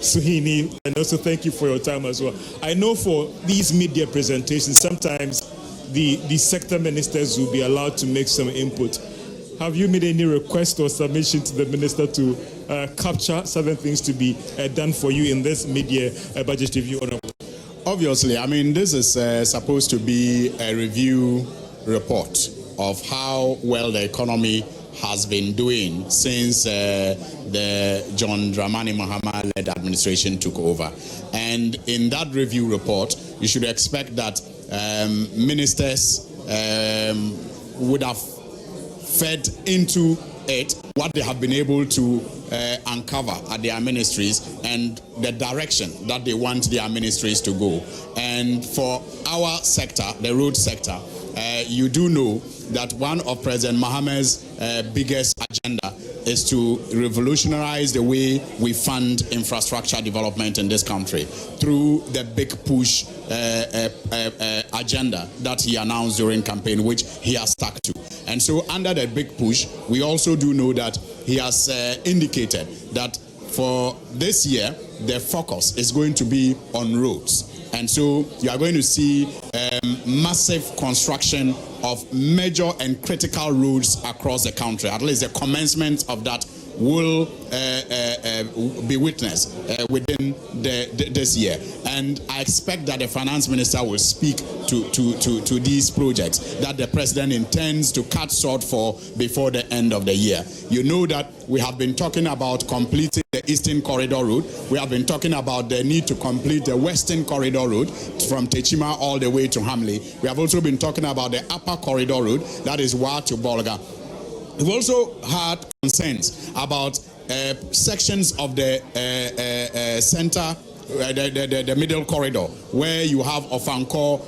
Suhuyini, and also thank you for your time as well. I know for these media presentations, sometimes the sector ministers will be allowed to make some input. Have you made any request or submission to the minister to capture certain things to be done for you in this mid-year budget review? Obviously, I mean, this is supposed to be a review report of how well the economy has been doing since the John Dramani Mahama-led administration took over. And in that review report, you should expect that ministers would have fed into it what they have been able to uncover at their ministries and the direction that they want their ministries to go. And for our sector, the road sector, you do know that one of President Mahama's biggest agenda is to revolutionize the way we fund infrastructure development in this country through the big push agenda that he announced during campaign, which he has stuck to. And so under the big push, we also do know that he has indicated that for this year, the focus is going to be on roads. And so you are going to see massive construction of major and critical roads across the country. At least the commencement of that will be witnessed within this year. And I expect that the finance minister will speak to these projects that the president intends to cut short for before the end of the year. You know that we have been talking about completing the Eastern Corridor Road. We have been talking about the need to complete the Western Corridor Road from Techima all the way to Hamley. We have also been talking about the Upper Corridor Road, that is Wa to Bolga. We've also had concerns about sections of the center, the middle corridor, where you have Ofanko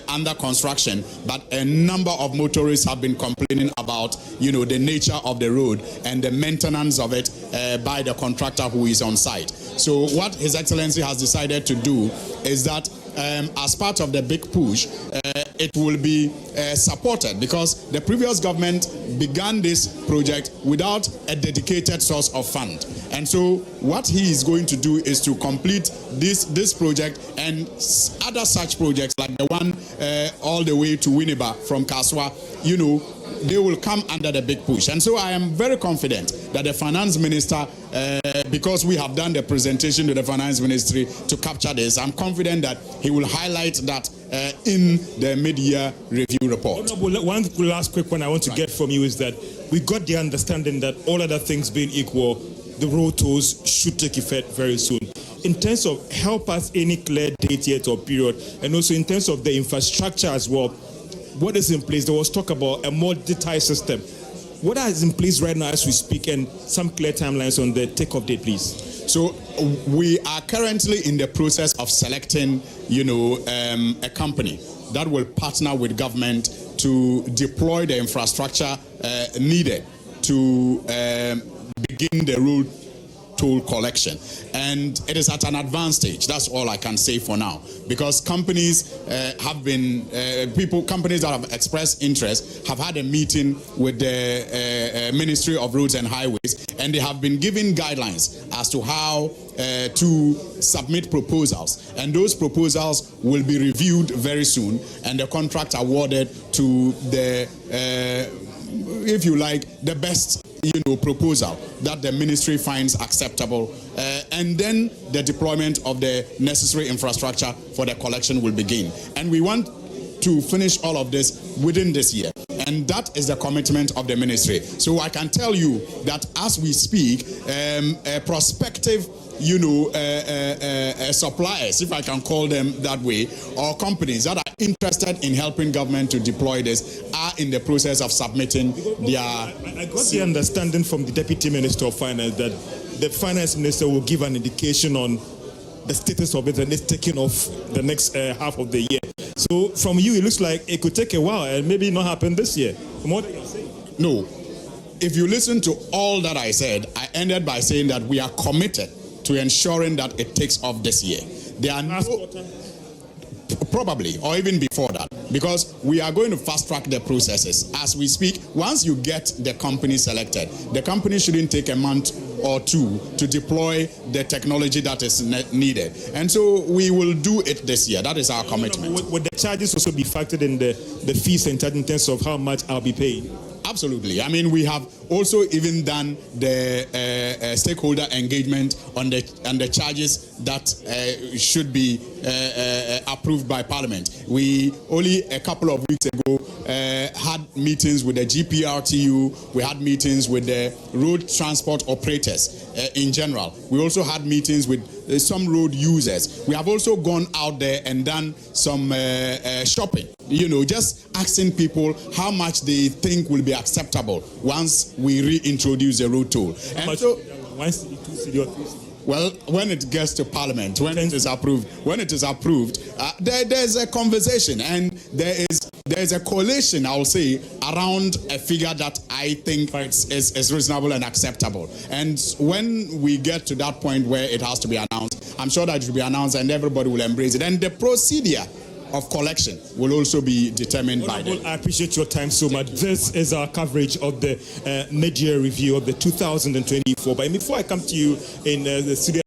under construction, but a number of motorists have been complaining about, you know, the nature of the road and the maintenance of it by the contractor who is on site. So what His Excellency has decided to do is that as part of the big push, it will be supported, because the previous government began this project without a dedicated source of fund. And so what he is going to do is to complete this project and other such projects like the one all the way to Winneba from Kaswa, you know, they will come under the big push. And so I am very confident that the finance minister, because we have done the presentation to the finance ministry to capture this, I'm confident that he will highlight that in the mid-year review report. Honorable, one last quick one I want to get from you is that we got the understanding that all other things being equal, the road tolls should take effect very soon. In terms of help us any clear date yet or period, and also in terms of the infrastructure as well, what is in place? There was talk about a more detailed system. What is in place right now as we speak, and some clear timelines on the take-off date, please? So we are currently in the process of selecting, you know, a company that will partner with government to deploy the infrastructure needed to begin the road toll collection. And it is at an advanced stage. That's all I can say for now, because companies have been companies that have expressed interest have had a meeting with the Ministry of Roads and Highways, and they have been given guidelines as to how to submit proposals, and those proposals will be reviewed very soon and the contract awarded to the if you like, the best, you know, proposal that the ministry finds acceptable, and then the deployment of the necessary infrastructure for the collection will begin. And we want to finish all of this within this year, and that is the commitment of the ministry. So I can tell you that as we speak, a prospective, you know, suppliers, if I can call them that way, or companies that are interested in helping government to deploy this are in the process of submitting their... I got the understanding from the Deputy Minister of Finance that the Finance Minister will give an indication on the status of it and it's taking off the next half of the year. So from you, it looks like it could take a while and maybe not happen this year. From what you're saying. No. If you listen to all that I said, I ended by saying that we are committed to ensuring that it takes off this year. There are no... Probably, or even before that, because we are going to fast track the processes as we speak. Once you get the company selected, the company shouldn't take a month or two to deploy the technology that is needed. And so we will do it this year. That is our commitment. Would the charges also be factored in the fees and charges in terms of how much I'll be paying? Absolutely. I mean, we have also even done the stakeholder engagement on the charges that should be approved by Parliament. We only a couple of weeks ago had meetings with the GPRTU. We had meetings with the road transport operators in general. We also had meetings with some road users. We have also gone out there and done some shopping. You know, just asking people how much they think will be acceptable once we reintroduce the road toll. And so, well, when it gets to Parliament, when it is approved, there's a conversation, and there's a coalition, I'll say, around a figure that I think is reasonable and acceptable. And when we get to that point where it has to be announced, I'm sure that it will be announced and everybody will embrace it. And the procedure of collection will also be determined by them. I appreciate your time so much. This is our coverage of the mid-year review of the 2024. But before I come to you in the studio,